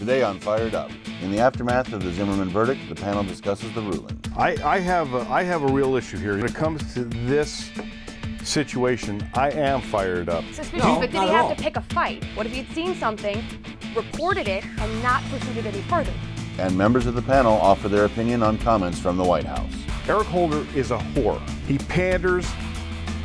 Today on Fired Up. In the aftermath of the Zimmerman verdict, the panel discusses the ruling. I have a real issue here. When it comes to this situation, I am fired up. Suspicious, but did he have to pick a fight? What if he'd seen something, reported it, and not pursued it any further? And members of the panel offer their opinion on comments from the White House. Eric Holder is a whore. He panders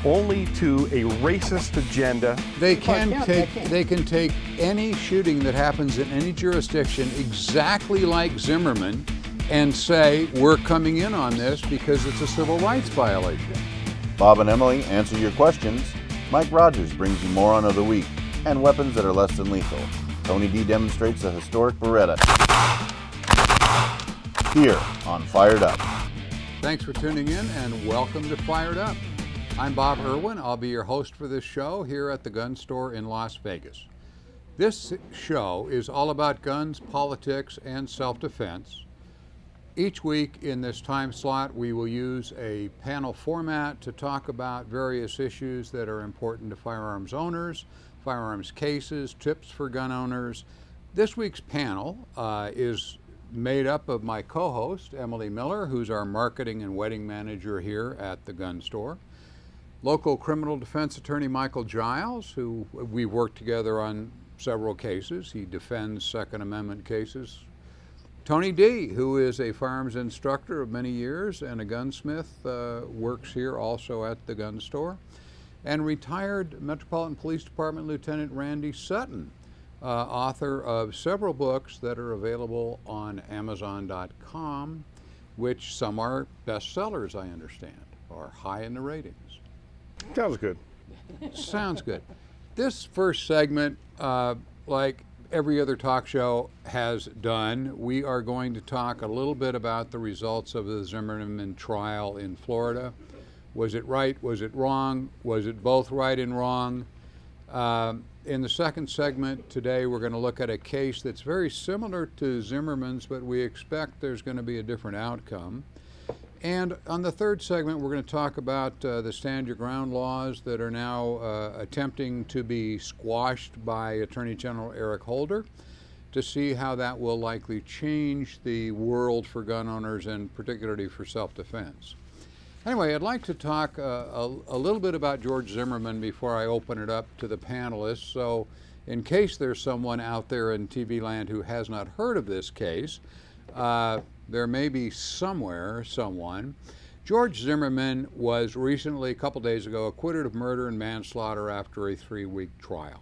only to a racist agenda. They can take any shooting that happens in any jurisdiction exactly like Zimmerman and say, we're coming in on this because it's a civil rights violation. Bob and Emily answer your questions. Mike Rogers brings you moron of the week and weapons that are less than lethal. Tony Dee demonstrates a historic Beretta. Here on Fired Up. Thanks for tuning in and welcome to Fired Up. I'm Bob Irwin. I'll be your host for this show here at the gun store in Las Vegas. This show is all about guns, politics, and self-defense. Each week in this time slot, we will use a panel format to talk about various issues that are important to firearms owners, firearms cases, tips for gun owners. This week's panel is made up of my co-host, Emily Miller, who's our marketing and wedding manager here at the gun store. Local criminal defense attorney Michael Giles, who we work together on several cases. He defends Second Amendment cases. Tony Dee, who is a firearms instructor of many years and a gunsmith, works here also at the gun store. And retired Metropolitan Police Department Lieutenant Randy Sutton, author of several books that are available on Amazon.com, which some are bestsellers, I understand, or high in the ratings. Sounds good. Sounds good. This first segment, like every other talk show has done, we are going to talk a little bit about the results of the Zimmerman trial in Florida. Was it right? Was it wrong? Was it both right and wrong? In the second segment today, we're going to look at a case that's very similar to Zimmerman's, but we expect there's going to be a different outcome. And on the third segment, we're going to talk about the stand your ground laws that are now attempting to be squashed by Attorney General Eric Holder, to see how that will likely change the world for gun owners and particularly for self-defense. Anyway, I'd like to talk a little bit about George Zimmerman before I open it up to the panelists. So in case there's someone out there in TV land who has not heard of this case, there may be somewhere someone. George Zimmerman was recently, a couple days ago, acquitted of murder and manslaughter after a 3-week trial.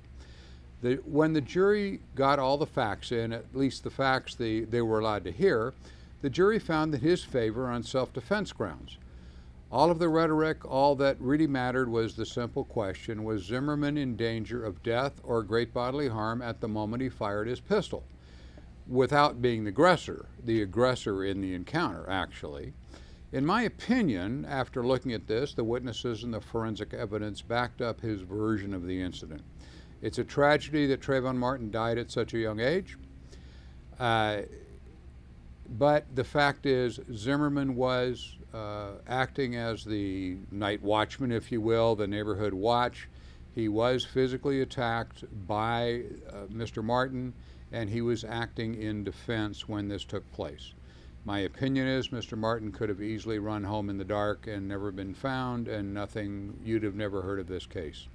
When the jury got all the facts in, at least the facts they were allowed to hear, the jury found in his favor on self-defense grounds. All of the rhetoric, all that really mattered was the simple question, was Zimmerman in danger of death or great bodily harm at the moment he fired his pistol? Without being the aggressor in the encounter, actually. In my opinion, after looking at this, the witnesses and the forensic evidence backed up his version of the incident. It's a tragedy that Trayvon Martin died at such a young age. But the fact is, Zimmerman was acting as the night watchman, if you will, the neighborhood watch. He was physically attacked by Mr. Martin, and he was acting in defense when this took place. My opinion is Mr. Martin could have easily run home in the dark and never been found, and you'd have never heard of this case.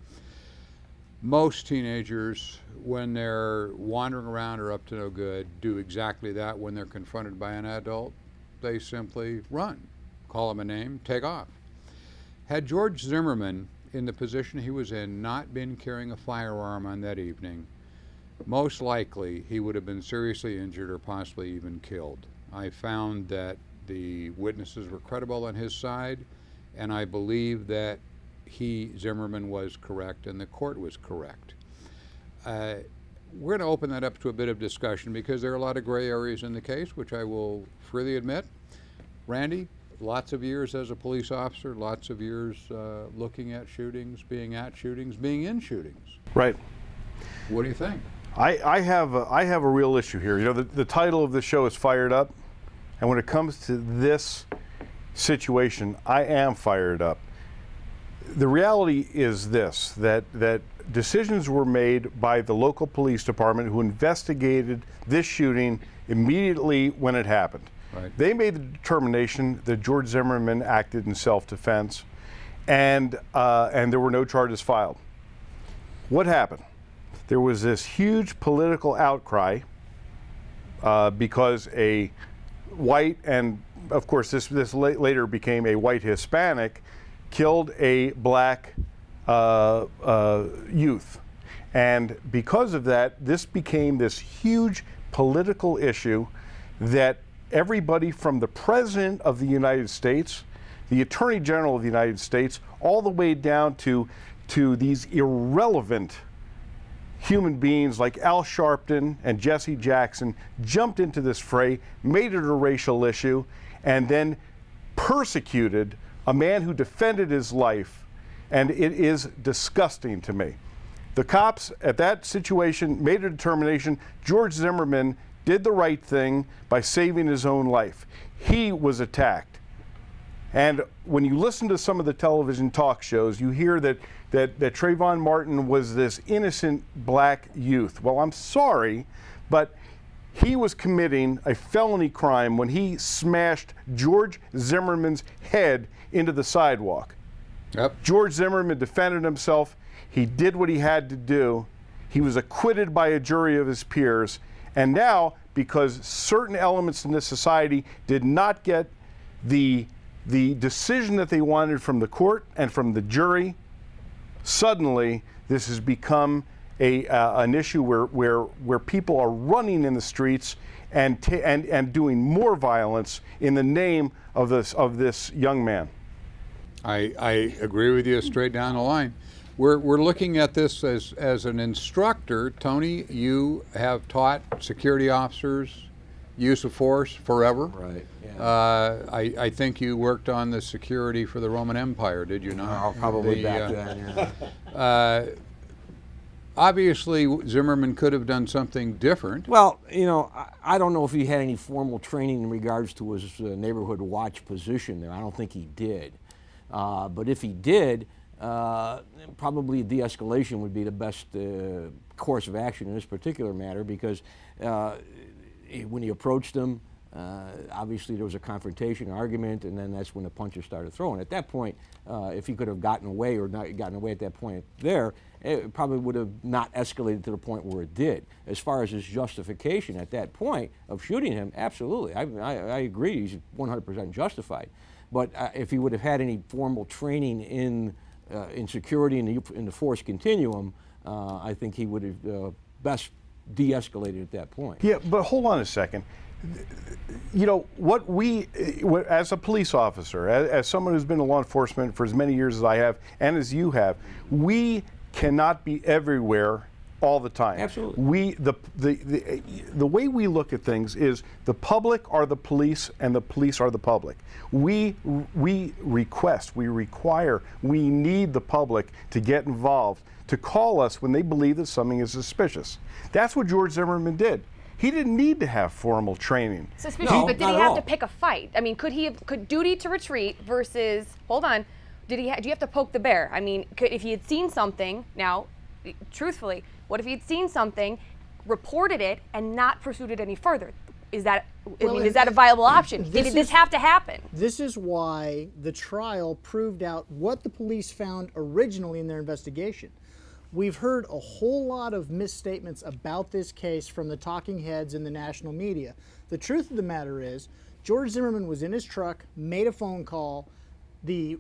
Most teenagers, when they're wandering around or up to no good, do exactly that when they're confronted by an adult. They simply run, call him a name, take off. Had George Zimmerman, in the position he was in, not been carrying a firearm on that evening, most likely he would have been seriously injured or possibly even killed. I found that the witnesses were credible on his side, and I believe that Zimmerman was correct and the court was correct. We're going to open that up to a bit of discussion because there are a lot of gray areas in the case, which I will freely admit. Randy, lots of years as a police officer, lots of years looking at shootings, being in shootings. Right. What do you think? I have a real issue here. You know, the title of the show is Fired Up, and when it comes to this situation, I am fired up. The reality is this, that decisions were made by the local police department who investigated this shooting immediately when it happened. Right. They made the determination that George Zimmerman acted in self-defense, and there were no charges filed. What happened? There was this huge political outcry because a white, and of course this later became a white Hispanic, killed a black youth. And because of that, this became this huge political issue that everybody from the President of the United States, the Attorney General of the United States, all the way down to these irrelevant human beings like Al Sharpton and Jesse Jackson jumped into this fray, made it a racial issue, and then persecuted a man who defended his life. And it is disgusting to me. The cops at that situation made a determination. George Zimmerman did the right thing by saving his own life. He was attacked. And when you listen to some of the television talk shows, you hear that Trayvon Martin was this innocent black youth. Well, I'm sorry, but he was committing a felony crime when he smashed George Zimmerman's head into the sidewalk. Yep. George Zimmerman defended himself. He did what he had to do. He was acquitted by a jury of his peers. And now, because certain elements in this society did not get the decision that they wanted from the court and from the jury, suddenly this has become an issue where people are running in the streets and doing more violence in the name of this young man. I agree with you straight down the line. We're looking at this as an instructor. Tony, you have taught security officers use of force forever. Right. Yeah. I think you worked on the security for the Roman Empire, did you not? Oh, probably back then. Yeah. Obviously, Zimmerman could have done something different. Well, you know, I don't know if he had any formal training in regards to his neighborhood watch position there. I don't think he did. But if he did, probably de-escalation would be the best course of action in this particular matter, because when he approached him, obviously there was a confrontation, argument, and then that's when the punches started throwing. At that point, if he could have gotten away or not gotten away at that point there, it probably would have not escalated to the point where it did. As far as his justification at that point of shooting him, absolutely. I agree, he's 100% justified. But if he would have had any formal training in security in the force continuum, I think he would have best de-escalated at that point. Yeah, but hold on a second. You know, as a police officer, as someone who's been in law enforcement for as many years as I have, and as you have, we cannot be everywhere all the time. Absolutely. The way we look at things is the public are the police and the police are the public. We request, we require, we need the public to get involved, to call us when they believe that something is suspicious. That's what George Zimmerman did. He didn't need to have formal training. Suspicious, No, but did not he at have all. to pick a fight? I mean, could duty to retreat versus, hold on, do you have to poke the bear? I mean, if he had seen something, now, truthfully, what if he had seen something, reported it, and not pursued it any further? Is that a viable option? Did this have to happen? This is why the trial proved out what the police found originally in their investigation. We've heard a whole lot of misstatements about this case from the talking heads in the national media. The truth of the matter is, George Zimmerman was in his truck, made a phone call. The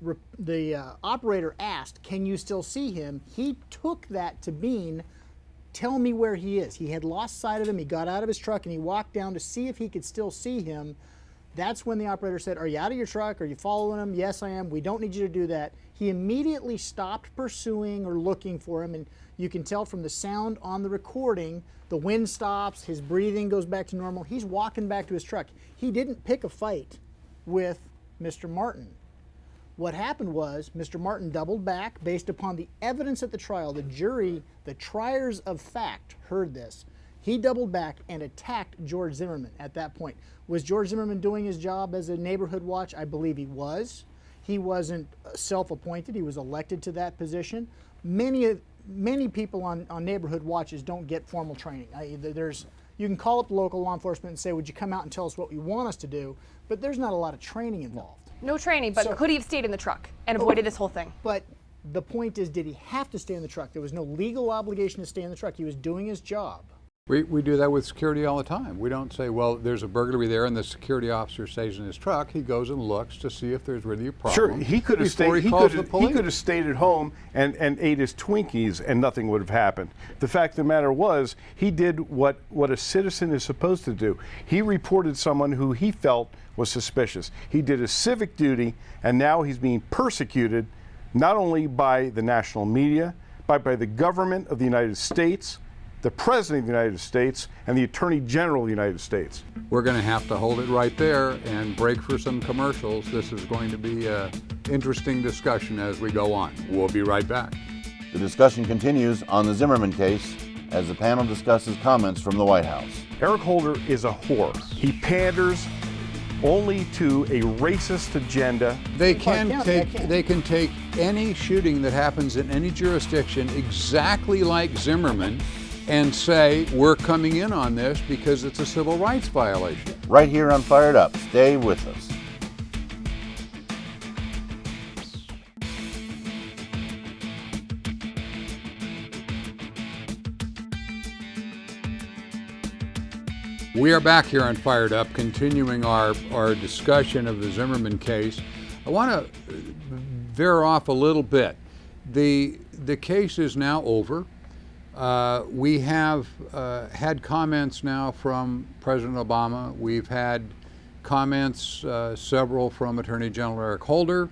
operator asked, "Can you still see him?" He took that to mean, "Tell me where he is." He had lost sight of him. He got out of his truck and he walked down to see if he could still see him. That's when the operator said, "Are you out of your truck? Are you following him?" "Yes, I am." "We don't need you to do that." He immediately stopped pursuing or looking for him, and you can tell from the sound on the recording, the wind stops, his breathing goes back to normal. He's walking back to his truck. He didn't pick a fight with Mr. Martin. What happened was Mr. Martin doubled back based upon the evidence at the trial. The jury, the triers of fact, heard this. He doubled back and attacked George Zimmerman at that point. Was George Zimmerman doing his job as a neighborhood watch? I believe he was. He wasn't self-appointed. He was elected to that position. Many people on neighborhood watches don't get formal training. You can call up local law enforcement and say, would you come out and tell us what you want us to do? But there's not a lot of training involved. No training, but could he have stayed in the truck and avoided this whole thing? But the point is, did he have to stay in the truck? There was no legal obligation to stay in the truck. He was doing his job. We do that with security all the time. We don't say, well, there's a burglary there and the security officer stays in his truck. He goes and looks to see if there's really a problem. Sure, he could have stayed. He could have stayed at home and ate his Twinkies, and nothing would have happened. The fact of the matter was, he did what a citizen is supposed to do. He reported someone who he felt was suspicious. He did his civic duty, and now he's being persecuted, not only by the national media, but by the government of the United States, the President of the United States, and the Attorney General of the United States. We're going to have to hold it right there and break for some commercials. This is going to be an interesting discussion as we go on. We'll be right back. The discussion continues on the Zimmerman case as the panel discusses comments from the White House. Eric Holder is a whore. He panders only to a racist agenda. They can take any shooting that happens in any jurisdiction exactly like Zimmerman and say, we're coming in on this because it's a civil rights violation. Right here on Fired Up. Stay with us. We are back here on Fired Up, continuing our discussion of the Zimmerman case. I want to veer off a little bit. The case is now over. We have had comments now from President Obama. We've had comments, several from Attorney General Eric Holder.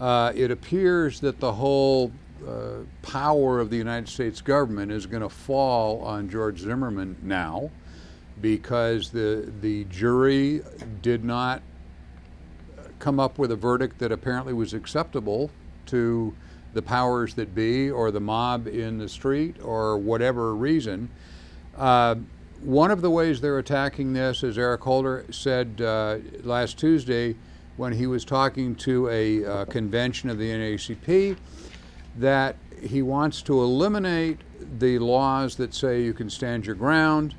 It appears that the whole power of the United States government is going to fall on George Zimmerman now, because the jury did not come up with a verdict that apparently was acceptable to the powers that be or the mob in the street or whatever reason. One of the ways they're attacking this, as Eric Holder said last Tuesday when he was talking to a convention of the NAACP, that he wants to eliminate the laws that say you can stand your ground,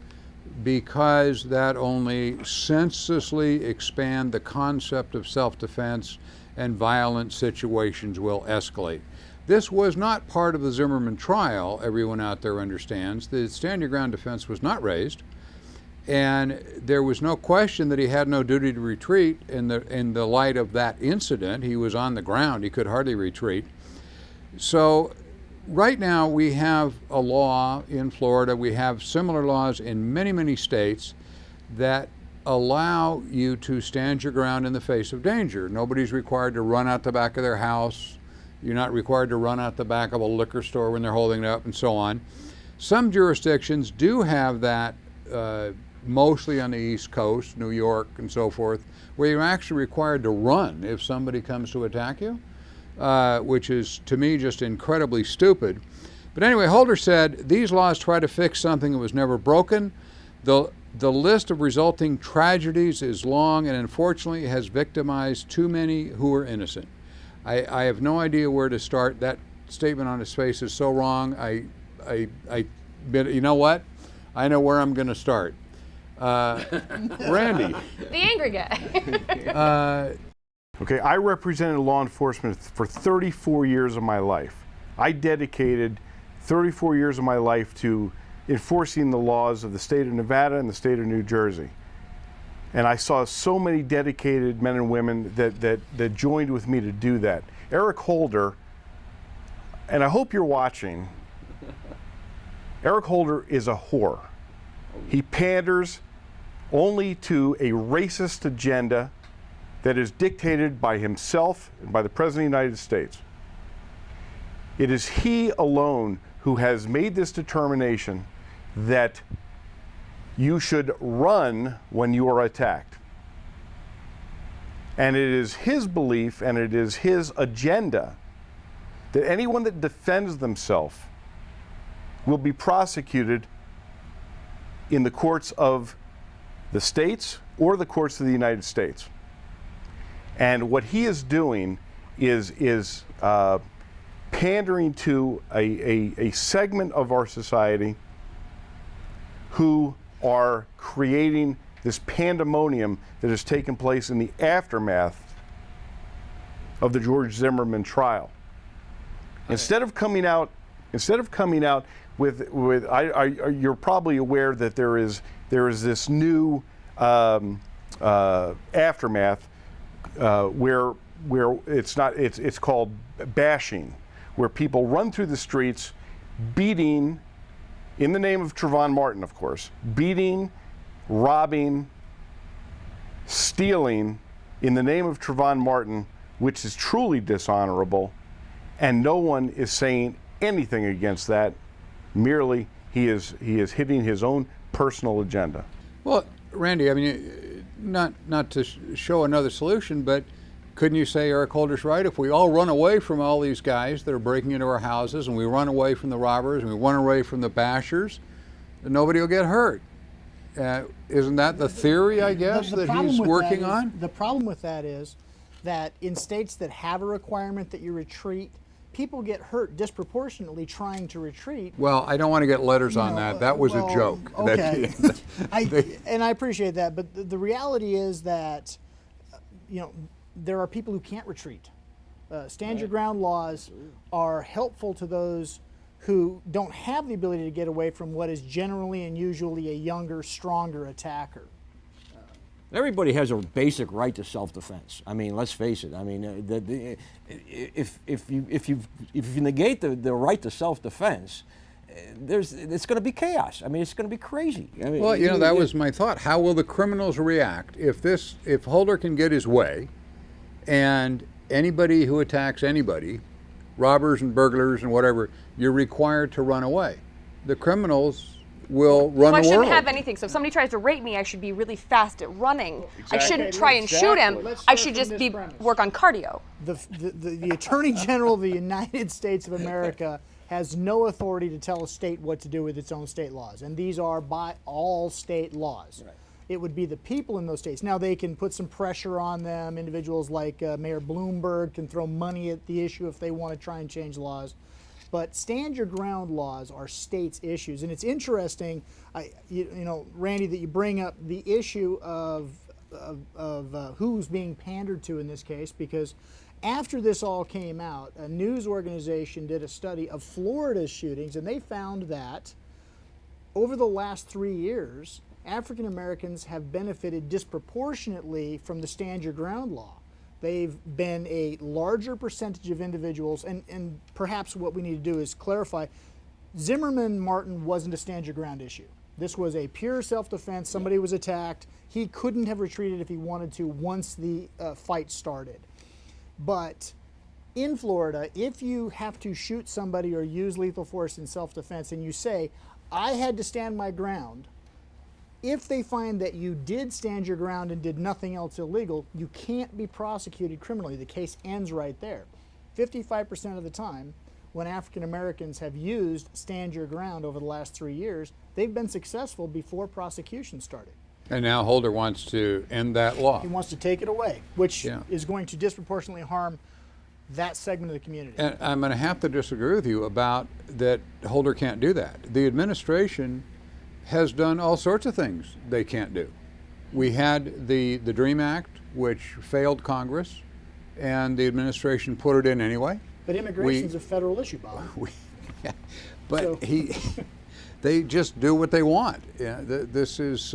because that only senselessly expand the concept of self-defense and violent situations will escalate. This was not part of the Zimmerman trial, everyone out there understands. The stand your ground defense was not raised, and there was no question that he had no duty to retreat in the light of that incident. He was on the ground, he could hardly retreat. So right now we have a law in Florida, we have similar laws in many, many states that allow you to stand your ground in the face of danger. Nobody's required to run out the back of their house. You're not required to run out the back of a liquor store when they're holding it up and so on. Some jurisdictions do have that, mostly on the East Coast, New York and so forth, where you're actually required to run if somebody comes to attack you. Which is, to me, just incredibly stupid. But anyway, Holder said, these laws try to fix something that was never broken. The list of resulting tragedies is long and unfortunately has victimized too many who are innocent. I have no idea where to start. That statement on his face is so wrong. You know what? I know where I'm going to start. Randy. The angry guy. Okay, I represented law enforcement for 34 years of my life. I dedicated 34 years of my life to enforcing the laws of the state of Nevada and the state of New Jersey. And I saw so many dedicated men and women that joined with me to do that. Eric Holder, and I hope you're watching, Eric Holder is a whore. He panders only to a racist agenda that is dictated by himself and by the President of the United States. It is he alone who has made this determination that you should run when you are attacked. And it is his belief and it is his agenda that anyone that defends themselves will be prosecuted in the courts of the states or the courts of the United States. And what he is doing is pandering to a segment of our society who are creating this pandemonium that has taken place in the aftermath of the George Zimmerman trial. Instead of coming out with you're probably aware that there is this new aftermath where it's called bashing, where people run through the streets beating, in the name of Trayvon Martin, of course, beating, robbing, stealing in the name of Trayvon Martin, which is truly dishonorable, and no one is saying anything against that. Merely he is hitting his own personal agenda. Well, Randy, I mean, not to show another solution, but couldn't you say Eric Holder's right? If we all run away from all these guys that are breaking into our houses, and we run away from the robbers, and we run away from the bashers, then nobody will get hurt. Isn't that the theory, I guess, that he's working on? The problem with that is that in states that have a requirement that you retreat, people get hurt disproportionately trying to retreat. Well, I don't want to get letters on that. That was a joke. Okay. And I appreciate that, but the reality is that, there are people who can't retreat. Stand your ground laws are helpful to those who don't have the ability to get away from what is generally and usually a younger, stronger attacker. Everybody has a basic right to self-defense. I mean, let's face it. I mean, if you negate the right to self-defense, it's going to be chaos. I mean, it's going to be crazy. I mean, well, that was my thought. How will the criminals react if Holder can get his way, and anybody who attacks anybody, robbers and burglars and whatever, you're required to run away? The criminals will run the world. I shouldn't have anything. So if somebody tries to rape me, I should be really fast at running. Exactly. I shouldn't try and shoot him. I should just work on cardio. The Attorney General of the United States of America has no authority to tell a state what to do with its own state laws, and these are by all state laws. Right. It would be the people in those states. Now they can put some pressure on them. Individuals like Mayor Bloomberg can throw money at the issue if they want to try and change laws. But stand your ground laws are states' issues, and it's interesting, Randy, that you bring up the issue of who's being pandered to in this case, because after this all came out, a news organization did a study of Florida's shootings, and they found that over the last 3 years, African Americans have benefited disproportionately from the stand your ground law. They've been a larger percentage of individuals, and perhaps what we need to do is clarify, Zimmerman Martin wasn't a stand your ground issue. This was a pure self-defense. Somebody was attacked. He couldn't have retreated if he wanted to once the fight started. But in Florida, if you have to shoot somebody or use lethal force in self-defense and you say, I had to stand my ground, if they find that you did stand your ground and did nothing else illegal, you can't be prosecuted criminally. The case ends right there. 55% of the time, when African Americans have used stand your ground over the last 3 years, they've been successful before prosecution started. And now Holder wants to end that law. He wants to take it away, which is going to disproportionately harm that segment of the community. And I'm going to have to disagree with you about that. Holder can't do that. The administration has done all sorts of things they can't do. We had the DREAM Act, which failed Congress, and the administration put it in anyway. But immigration is a federal issue, Bob. They just do what they want. This is...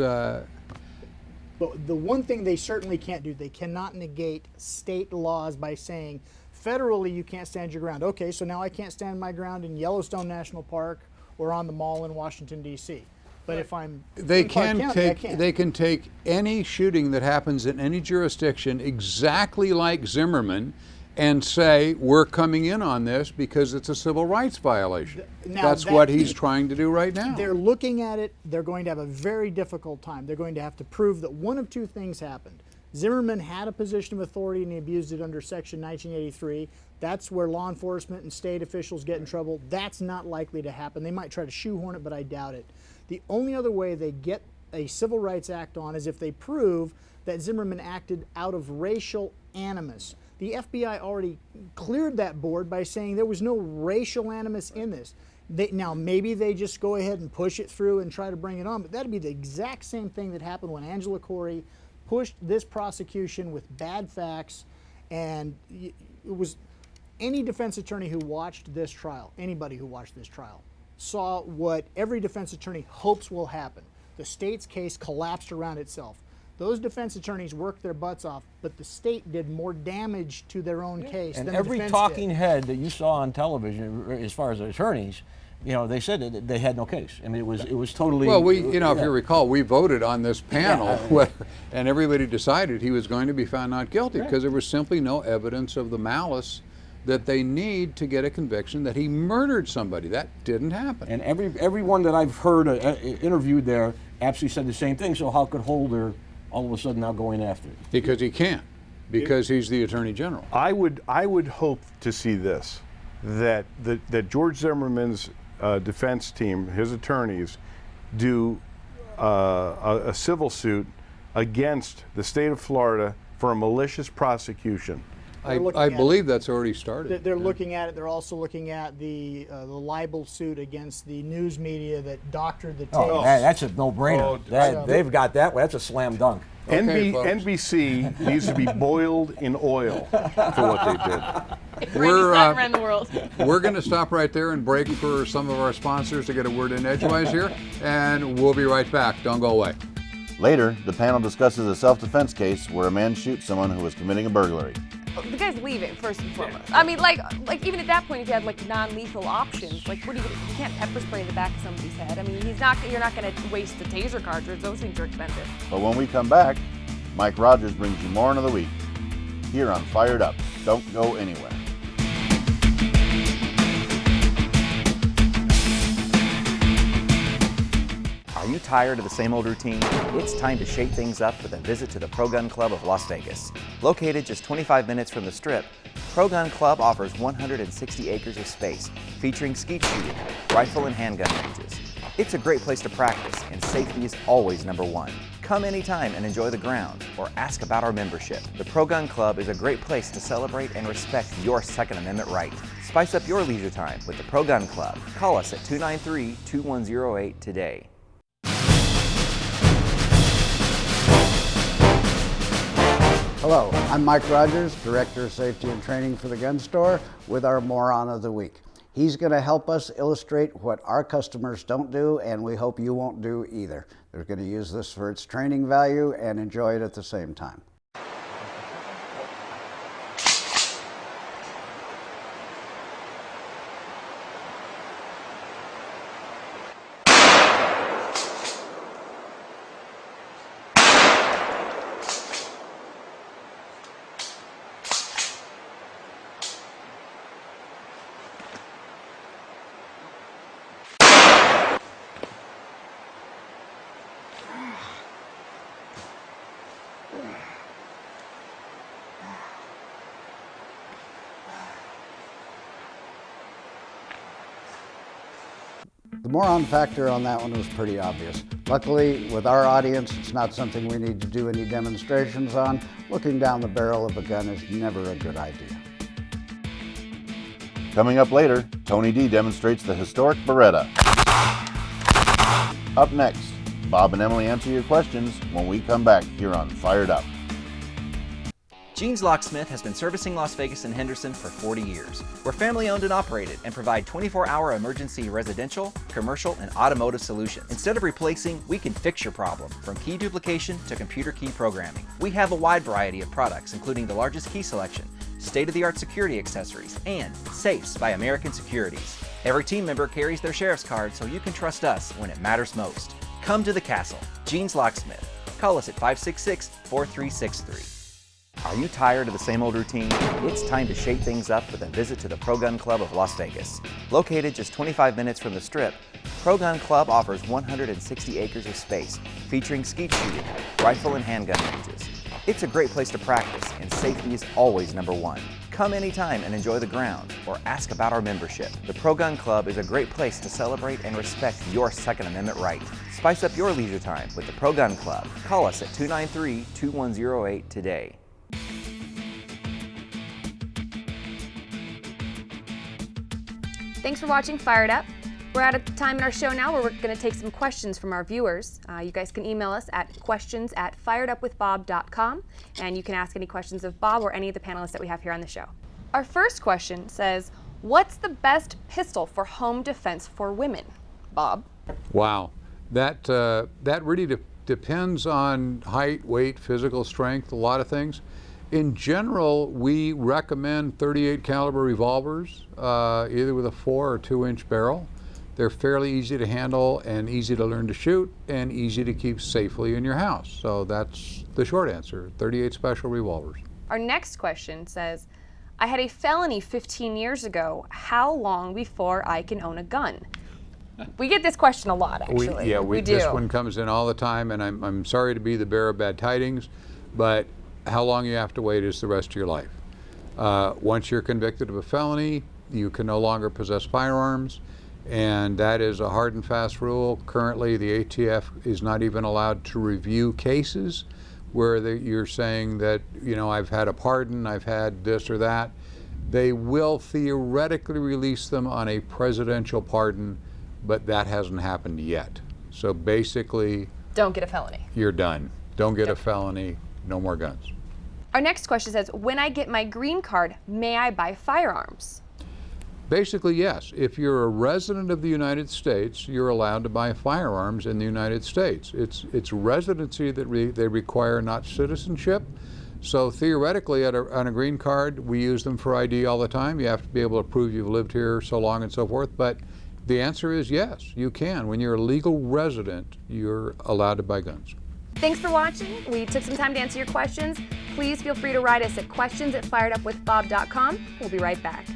But the one thing they certainly can't do, they cannot negate state laws by saying, federally you can't stand your ground. Okay, so now I can't stand my ground in Yellowstone National Park or on the mall in Washington, D.C. But if I'm they can take any shooting that happens in any jurisdiction exactly like Zimmerman and say we're coming in on this because it's a civil rights violation. That's what he's trying to do right now. They're looking at it. They're going to have a very difficult time. They're going to have to prove that one of two things happened. Zimmerman had a position of authority and he abused it under Section 1983. That's where law enforcement and state officials get in trouble. That's not likely to happen. They might try to shoehorn it, but I doubt it. The only other way they get a Civil Rights Act on is if they prove that Zimmerman acted out of racial animus. The FBI already cleared that board by saying there was no racial animus in this. Now, maybe they just go ahead and push it through and try to bring it on, but that'd be the exact same thing that happened when Angela Corey pushed this prosecution with bad facts. And it was any defense attorney who watched this trial, anybody who watched this trial, saw what every defense attorney hopes will happen. The state's case collapsed around itself. Those defense attorneys worked their butts off, but the state did more damage to their own case And than every the defense talking did. head that you saw on television, as far as the attorneys, they said that they had no case. I mean, it was totally. Well, if you recall, we voted on this panel, and everybody decided he was going to be found not guilty because there was simply no evidence of the malice that they need to get a conviction that he murdered somebody. That didn't happen. And everyone that I've heard interviewed there absolutely said the same thing. So how could Holder all of a sudden now going after it? Because he can't. Because he's the Attorney General. I would hope to see this, that George Zimmerman's defense team, his attorneys, do a civil suit against the state of Florida for a malicious prosecution. I believe that's already started. They're looking at it. They're also looking at the libel suit against the news media that doctored the tapes. Oh, that's a no-brainer. They've got that. That's a slam dunk. Okay, NBC needs to be boiled in oil for what they did. Around the world. We're going to stop right there and break for some of our sponsors to get a word in edgewise here, and we'll be right back. Don't go away. Later, the panel discusses a self-defense case where a man shoots someone who was committing a burglary. The guy's leaving first and foremost. I mean, like even at that point, if you had like non-lethal options, like what are you gonna? You can't pepper spray in the back of somebody's head. I mean, you're not gonna waste the taser cartridge. Those things are expensive. But when we come back, Mike Rogers brings you more of the week here on Fired Up. Don't go anywhere. Are you tired of the same old routine? It's time to shake things up with a visit to the Pro Gun Club of Las Vegas. Located just 25 minutes from the Strip, Pro Gun Club offers 160 acres of space, featuring skeet shooting, rifle and handgun ranges. It's a great place to practice, and safety is always number one. Come anytime and enjoy the grounds, or ask about our membership. The Pro Gun Club is a great place to celebrate and respect your Second Amendment right. Spice up your leisure time with the Pro Gun Club. Call us at 293-2108 today. Hello, I'm Mike Rogers, Director of Safety and Training for the Gun Store, with our Moron of the Week. He's going to help us illustrate what our customers don't do, and we hope you won't do either. They're going to use this for its training value and enjoy it at the same time. The moron factor on that one was pretty obvious. Luckily, with our audience, it's not something we need to do any demonstrations on. Looking down the barrel of a gun is never a good idea. Coming up later, Tony Dee demonstrates the historic Beretta. Up next, Bob and Emily answer your questions when we come back here on Fired Up. Jeans Locksmith has been servicing Las Vegas and Henderson for 40 years. We're family owned and operated and provide 24-hour emergency residential, commercial, and automotive solutions. Instead of replacing, we can fix your problem, from key duplication to computer key programming. We have a wide variety of products, including the largest key selection, state-of-the-art security accessories, and safes by American Securities. Every team member carries their sheriff's card, so you can trust us when it matters most. Come to the castle. Jeans Locksmith. Call us at 566-4363. Are you tired of the same old routine? It's time to shake things up with a visit to the Pro Gun Club of Las Vegas. Located just 25 minutes from the Strip, Pro Gun Club offers 160 acres of space, featuring skeet shooting, rifle and handgun ranges. It's a great place to practice, and safety is always number one. Come anytime and enjoy the grounds, or ask about our membership. The Pro Gun Club is a great place to celebrate and respect your Second Amendment right. Spice up your leisure time with the Pro Gun Club. Call us at 293-2108 today. Thanks for watching Fired Up. We're out of time in our show now where we're going to take some questions from our viewers. You guys can email us at questions@firedupwithbob.com, and you can ask any questions of Bob or any of the panelists that we have here on the show. Our first question says, what's the best pistol for home defense for women? Bob? Wow. That really depends on height, weight, physical strength, a lot of things. In general, we recommend 38 caliber revolvers, either with a 4 or 2-inch barrel. They're fairly easy to handle and easy to learn to shoot and easy to keep safely in your house. So that's the short answer, 38 special revolvers. Our next question says, I had a felony 15 years ago. How long before I can own a gun? We get this question a lot, actually. We do. This one comes in all the time, and I'm sorry to be the bearer of bad tidings, but how long you have to wait is the rest of your life. Once you're convicted of a felony, you can no longer possess firearms. And that is a hard and fast rule. Currently, the ATF is not even allowed to review cases where you're saying that, you know, I've had a pardon, I've had this or that. They will theoretically release them on a presidential pardon, but that hasn't happened yet. So basically, don't get a felony. You're done. Don't get a felony, no more guns. Our next question says, when I get my green card, may I buy firearms? Basically, yes. If you're a resident of the United States, you're allowed to buy firearms in the United States. It's residency that they require, not citizenship. So theoretically, on a green card, we use them for ID all the time. You have to be able to prove you've lived here so long and so forth. But the answer is yes, you can. When you're a legal resident, you're allowed to buy guns. Thanks for watching. We took some time to answer your questions. Please feel free to write us at questions@firedupwithbob.com. We'll be right back.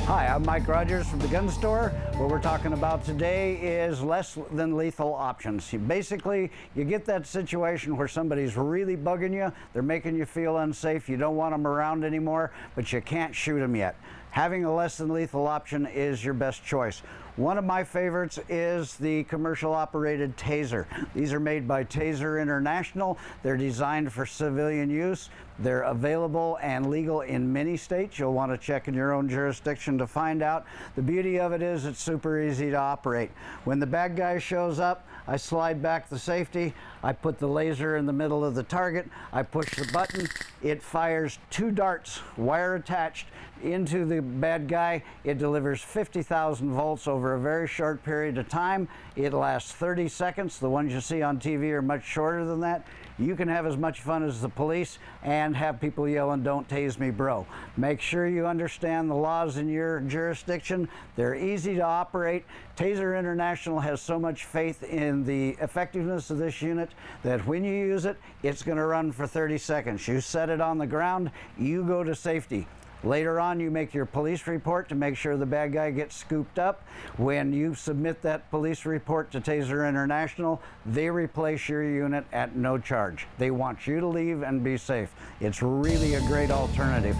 Hi, I'm Mike Rogers from the Gun Store. What we're talking about today is less than lethal options. Basically, you get that situation where somebody's really bugging you, they're making you feel unsafe, you don't want them around anymore, but you can't shoot them yet. Having a less than lethal option is your best choice. One of my favorites is the commercial operated taser. These are made by Taser International. They're designed for civilian use. They're available and legal in many states. You'll want to check in your own jurisdiction to find out. The beauty of it is it's super easy to operate. When the bad guy shows up, I slide back the safety, I put the laser in the middle of the target, I push the button, it fires 2 darts, wire attached, into the bad guy. It delivers 50,000 volts over a very short period of time. It lasts 30 seconds. The ones you see on TV are much shorter than that. You can have as much fun as the police and have people yelling, "Don't tase me, bro." Make sure you understand the laws in your jurisdiction. They're easy to operate. Taser International has so much faith in the effectiveness of this unit that when you use it, it's going to run for 30 seconds. You set it on the ground, you go to safety. Later on, you make your police report to make sure the bad guy gets scooped up. When you submit that police report to Taser International, they replace your unit at no charge. They want you to leave and be safe. It's really a great alternative.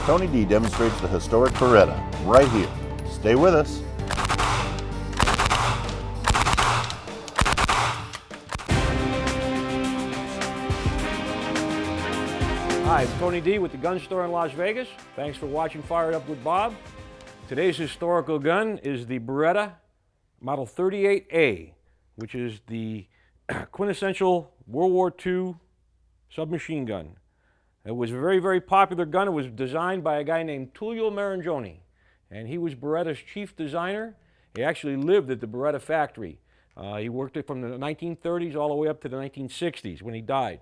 Tony Dee demonstrates the historic Beretta right here. Stay with us. Hi, it's Tony Dee with the Gun Store in Las Vegas. Thanks for watching Fired Up with Bob. Today's historical gun is the Beretta Model 38A, which is the quintessential World War II submachine gun. It was a very, very popular gun. It was designed by a guy named Tullio Marangione, and he was Beretta's chief designer. He actually lived at the Beretta factory. He worked it from the 1930s all the way up to the 1960s when he died.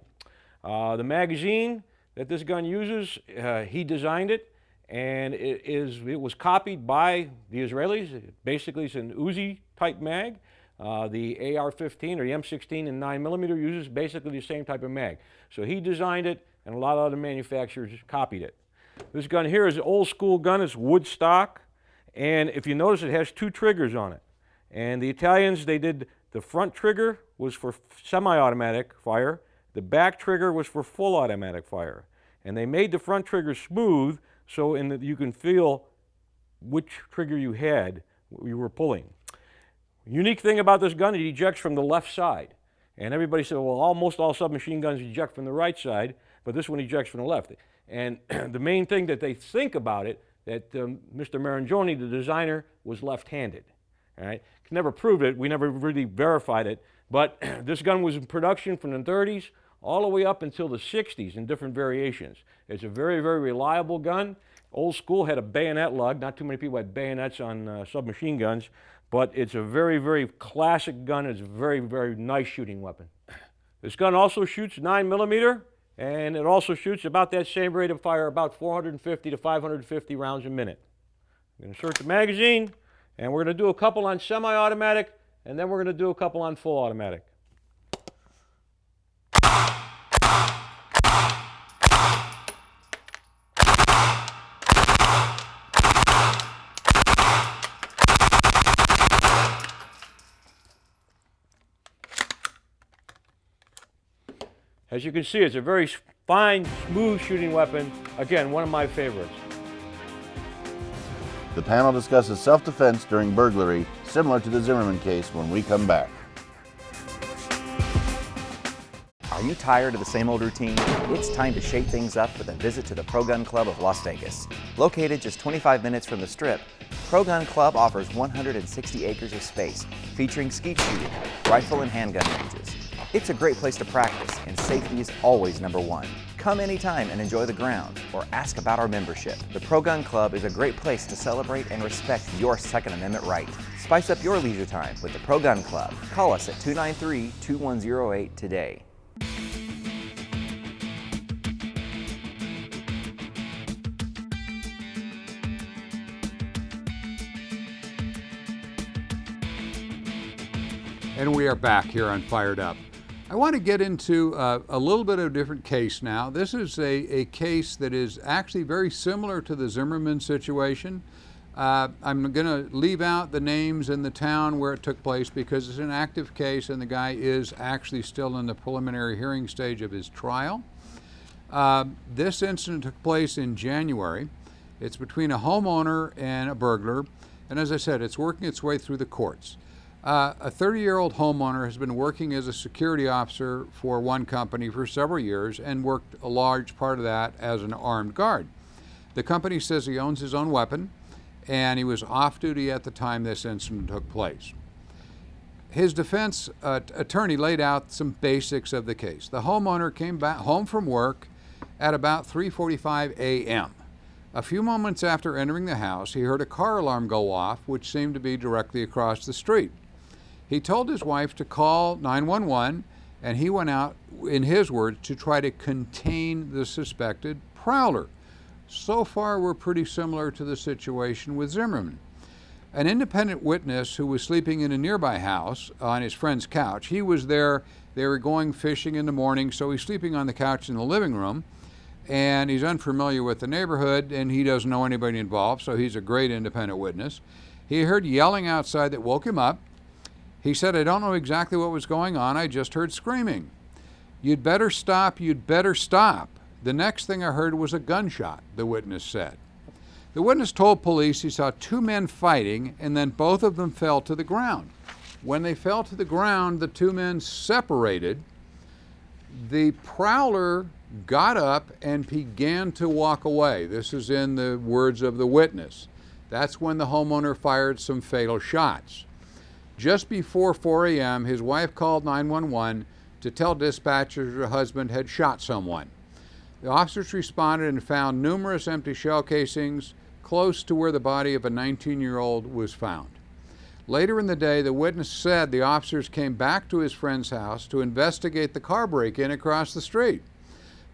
The magazine that this gun uses, he designed it, and it was copied by the Israelis. Basically, it's an Uzi type mag. The AR-15 or the M16 in 9mm uses basically the same type of mag. So he designed it, and a lot of other manufacturers copied it. This gun here is an old school gun. It's wood stock, and if you notice, it has 2 triggers on it. And the Italians, they did the front trigger was for semi-automatic fire. The back trigger was for full automatic fire. And they made the front trigger smooth so you can feel which trigger you had we were pulling. Unique thing about this gun, it ejects from the left side. And everybody said, well, almost all submachine guns eject from the right side, but this one ejects from the left. And the main thing that they think about it, that Mr. Marangione, the designer, was left-handed. All right? Never proved it. We never really verified it. But this gun was in production from the 30s all the way up until the 60s in different variations. It's a very, very reliable gun. Old school had a bayonet lug. Not too many people had bayonets on submachine guns. But it's a very, very classic gun. It's a very, very nice shooting weapon. This gun also shoots 9mm, and it also shoots about that same rate of fire, about 450 to 550 rounds a minute. I'm going to insert the magazine, and we're going to do a couple on semi-automatic, and then we're going to do a couple on full automatic. As you can see, it's a very fine, smooth shooting weapon. Again, one of my favorites. The panel discusses self-defense during burglary, similar to the Zimmerman case, when we come back. Are you tired of the same old routine? It's time to shake things up with a visit to the Pro Gun Club of Las Vegas. Located just 25 minutes from the Strip, Pro Gun Club offers 160 acres of space, featuring skeet shooting, rifle and handgun ranges. It's a great place to practice, and safety is always number one. Come anytime and enjoy the grounds, or ask about our membership. The Pro Gun Club is a great place to celebrate and respect your Second Amendment right. Spice up your leisure time with the Pro Gun Club. Call us at 293-2108 today. And we are back here on Fired Up. I want to get into a little bit of a different case now. This is a case that is actually very similar to the Zimmerman situation. I'm going to leave out the names and the town where it took place because it's an active case and the guy is actually still in the preliminary hearing stage of his trial. This incident took place in January. It's between a homeowner and a burglar, and as I said, it's working its way through the courts. A 30-year-old homeowner has been working as a security officer for one company for several years and worked a large part of that as an armed guard. The company says he owns his own weapon, and he was off duty at the time this incident took place. His defense attorney laid out some basics of the case. The homeowner came back home from work at about 3:45 a.m. A few moments after entering the house, he heard a car alarm go off, which seemed to be directly across the street. He told his wife to call 911, and he went out, in his words, to try to contain the suspected prowler. So far, we're pretty similar to the situation with Zimmerman. An independent witness who was sleeping in a nearby house on his friend's couch, he was there, they were going fishing in the morning, so he's sleeping on the couch in the living room, and he's unfamiliar with the neighborhood, and he doesn't know anybody involved, so he's a great independent witness. He heard yelling outside that woke him up. He said, "I don't know exactly what was going on, I just heard screaming. You'd better stop, you'd better stop. The next thing I heard was a gunshot," the witness said. The witness told police he saw two men fighting, and then both of them fell to the ground. When they fell to the ground, the two men separated. The prowler got up and began to walk away. This is in the words of the witness. That's when the homeowner fired some fatal shots. Just before 4 a.m., his wife called 911 to tell dispatchers her husband had shot someone. The officers responded and found numerous empty shell casings close to where the body of a 19-year-old was found. Later in the day, the witness said the officers came back to his friend's house to investigate the car break-in across the street.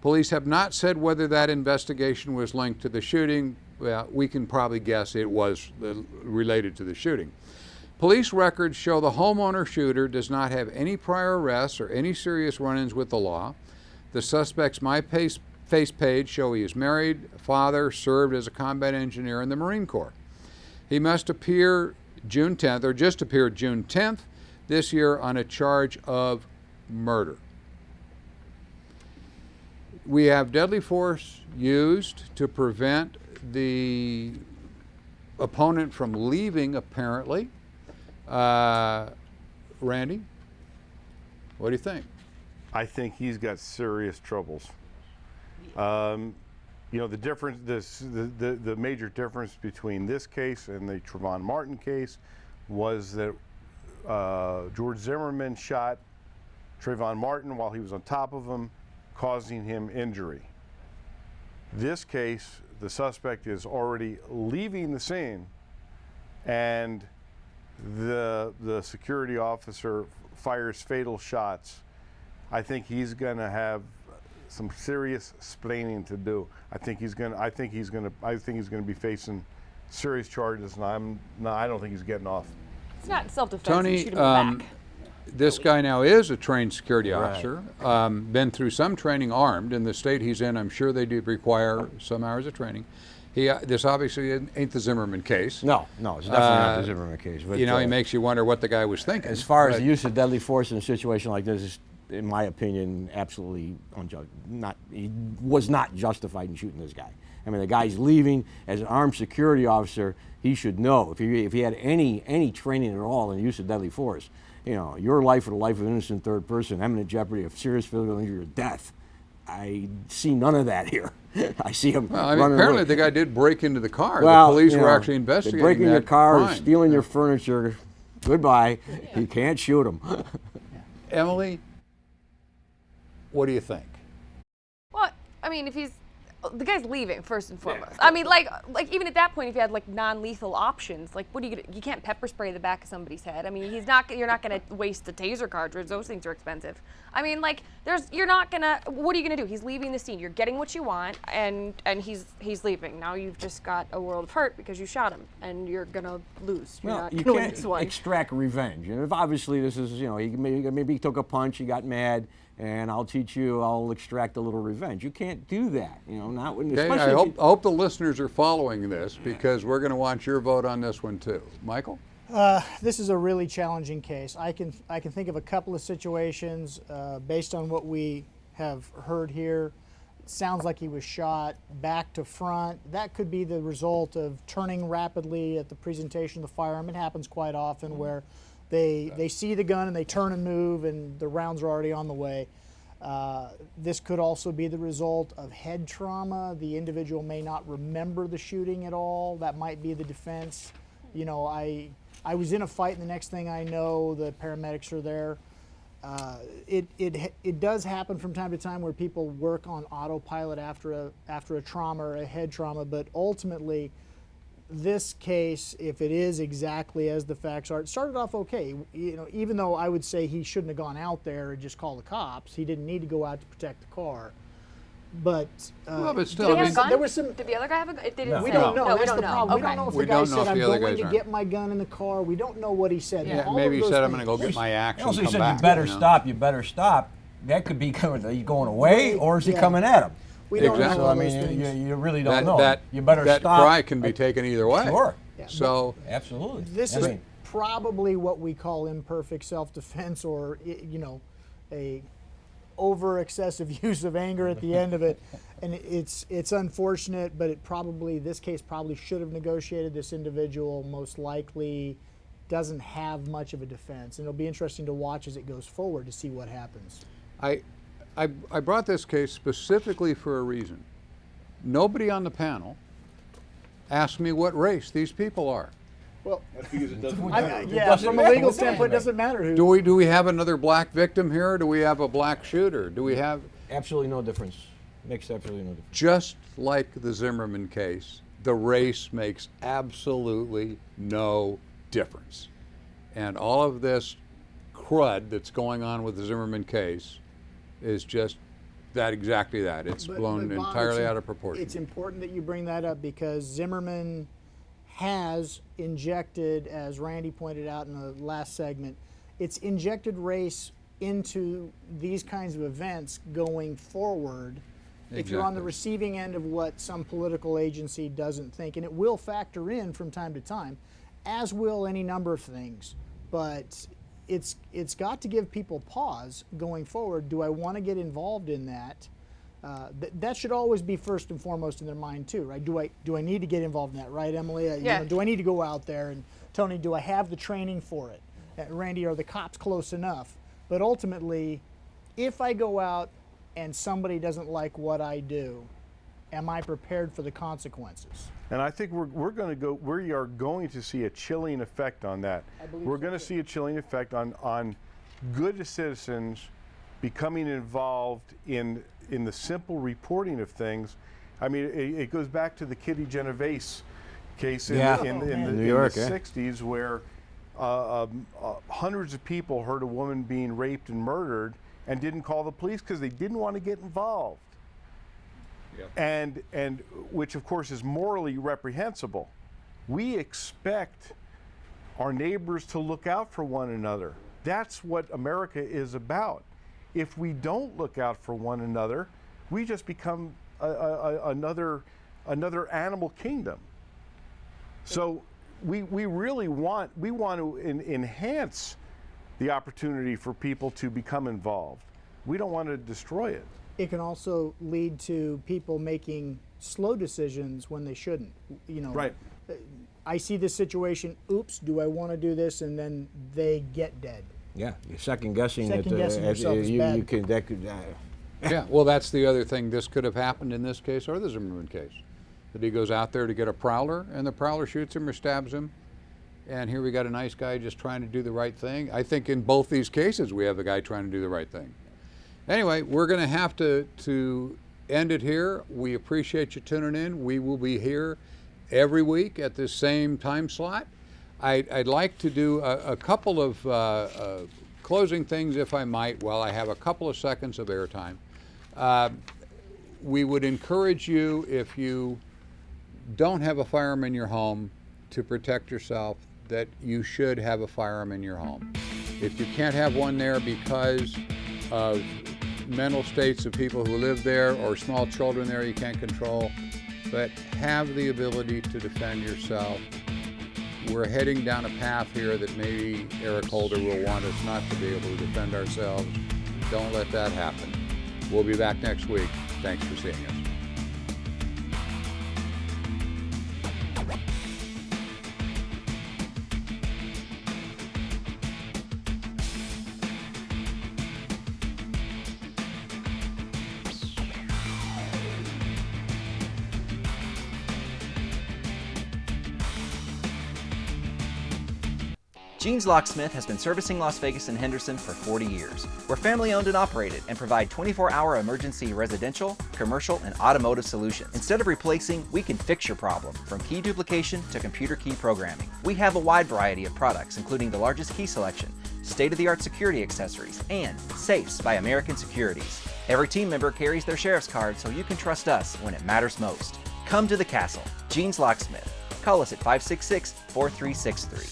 Police have not said whether that investigation was linked to the shooting. Well, we can probably guess it was related to the shooting. Police records show the homeowner shooter does not have any prior arrests or any serious run-ins with the law. The suspect's MySpace page show he is married, father, served as a combat engineer in the Marine Corps. He must appear June 10th, or just appeared June 10th this year on a charge of murder. We have deadly force used to prevent the opponent from leaving, apparently. Randy, what do you think? I think he's got serious troubles. You know, the difference, the major difference between this case and the Trayvon Martin case was that George Zimmerman shot Trayvon Martin while he was on top of him, causing him injury. This case, the suspect is already leaving the scene, and the security officer fires fatal shots. I think he's going to have some serious splaining to do. I think he's going to be facing serious charges, and I don't think he's getting off. It's not self-defense. Tony, shoot him back. this guy now is a trained security officer, been through some training armed. In the state he's in, I'm sure they do require some hours of training. This obviously ain't the Zimmerman case. No, it's definitely not the Zimmerman case. But, you know, he makes you wonder what the guy was thinking. As far as the use of deadly force in a situation like this is, in my opinion, absolutely unjust. He was not justified in shooting this guy. I mean, the guy's leaving as an armed security officer. He should know if he had any training at all in the use of deadly force. You know, your life or the life of an innocent third person, imminent jeopardy of serious physical injury or death. I see none of that here. I see him. Well, I mean, apparently the guy did break into the car. Well, the police were actually investigating. Breaking your car, crime. stealing your furniture. Goodbye. You can't shoot him. Emily, what do you think? Well, I mean, if the guy's leaving first and foremost. I mean, like even at that point, if you had like non-lethal options, like what are you gonna? You can't pepper spray the back of somebody's head. I mean, you're not gonna waste a taser cartridge. Those things are expensive. I mean, like you're not gonna. What are you gonna do? He's leaving the scene. You're getting what you want, and he's leaving. Now you've just got a world of hurt because you shot him, and you're gonna lose. You're not you gonna win can't this one. extract revenge. And if obviously this is, you know, maybe he took a punch, he got mad, and I'll extract a little revenge. You can't do that, you know, not when. Okay, I hope the listeners are following this, because we're going to want your vote on this one too. Michael? This is a really challenging case. I can think of a couple of situations based on what we have heard here. It sounds like he was shot back to front. That could be the result of turning rapidly at the presentation of the firearm. It happens quite often where they see the gun and they turn and move and the rounds are already on the way. This could also be the result of head trauma. The individual may not remember the shooting at all. That might be the defense. You know, I was in a fight, and the next thing I know, the paramedics are there. It does happen from time to time where people work on autopilot after a trauma or a head trauma, but ultimately, this case, if it is exactly as the facts are, it started off okay. You know, even though I would say he shouldn't have gone out there and just called the cops, he didn't need to go out to protect the car. But but still, Did he have a gun? there was some. Did the other guy have a gun? It didn't We say. don't know. No, we That's don't the know. problem. We Okay. don't know if We the guy don't know said, if "I'm the other going guys to aren't." get my gun in the car." We don't know what he said. Yeah, All maybe of he those said, "I'm going to things- go get my axe Also, and he come said, back." you better you know? stop, you better stop. That could be coming, are you going away, or is he coming at him? We don't Exactly. know So, all I those mean, things. you really don't That, know. that, you better that stop. cry can be taken either way. Sure. So, Absolutely. This I is mean, probably what we call imperfect self-defense, or you know, a over excessive use of anger at the end of it, and it's unfortunate, but this case probably should have negotiated. This individual most likely doesn't have much of a defense, and it'll be interesting to watch as it goes forward to see what happens. I brought this case specifically for a reason. Nobody on the panel asked me what race these people are. Well, Because it doesn't from a legal standpoint, it doesn't matter who. Do we have another black victim here? Do we have a black shooter? Do we have... absolutely no difference. Makes absolutely no difference. Just like the Zimmerman case, the race makes absolutely no difference. And all of this crud that's going on with the Zimmerman case is just exactly that. It's blown Bob, entirely out of proportion. It's important that you bring that up because Zimmerman has injected, as Randy pointed out in the last segment, it's injected race into these kinds of events going forward. If you're on the Exactly. receiving end of what some political agency doesn't think, and it will factor in from time to time, as will any number of things, but it's got to give people pause going forward. Do I want to get involved in that? That should always be first and foremost in their mind too, right? Do I need to get involved in that, right, Emily? Yeah. Do I need to go out there? And Tony, do I have the training for it? Randy, are the cops close enough? But ultimately, if I go out and somebody doesn't like what I do, am I prepared for the consequences? And I think we are going to see a chilling effect on that. We're going to see a chilling effect on good citizens becoming involved in the simple reporting of things. I mean, it goes back to the Kitty Genovese case in New York, the 60s, where hundreds of people heard a woman being raped and murdered and didn't call the police because they didn't want to get involved. Yep. And which of course is morally reprehensible. We expect our neighbors to look out for one another. That's what America is about. If we don't look out for one another, we just become another animal kingdom. So we really want to enhance the opportunity for people to become involved. We don't want to destroy it. It can also lead to people making slow decisions when they shouldn't. Right. I see this situation, oops, do I want to do this? And then they get dead. Yeah, you're second guessing yourself is bad. Yeah, well, that's the other thing. This could have happened in this case or the Zimmerman case. That he goes out there to get a prowler, and the prowler shoots him or stabs him. And here we got a nice guy just trying to do the right thing. I think in both these cases we have the guy trying to do the right thing. Anyway, we're going to have to end it here. We appreciate you tuning in. We will be here every week at this same time slot. I'd like to do a couple of closing things, if I might, while I have a couple of seconds of airtime. We would encourage you, if you don't have a firearm in your home to protect yourself, that you should have a firearm in your home. If you can't have one there because of mental states of people who live there or small children there you can't control, but have the ability to defend yourself. We're heading down a path here that maybe Eric Holder will want us not to be able to defend ourselves. Don't let that happen. We'll be back next week. Thanks for seeing us. Gene's Locksmith has been servicing Las Vegas and Henderson for 40 years. We're family owned and operated and provide 24-hour emergency residential, commercial, and automotive solutions. Instead of replacing, we can fix your problem, from key duplication to computer key programming. We have a wide variety of products, including the largest key selection, state-of-the-art security accessories, and safes by American Securities. Every team member carries their sheriff's card, so you can trust us when it matters most. Come to the castle. Gene's Locksmith. Call us at 566-4363.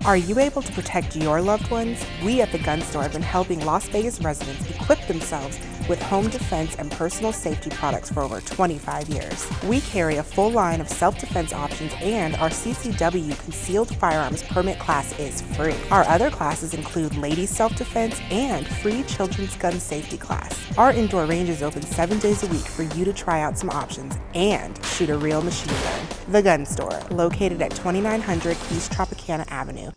Are you able to protect your loved ones? We at the Gun Store have been helping Las Vegas residents equip themselves with home defense and personal safety products for over 25 years. We carry a full line of self-defense options, and our CCW concealed firearms permit class is free. Our other classes include ladies self-defense and free children's gun safety class. Our indoor range is open 7 days a week for you to try out some options and shoot a real machine gun. The Gun Store, located at 2900 East Tropicana Avenue.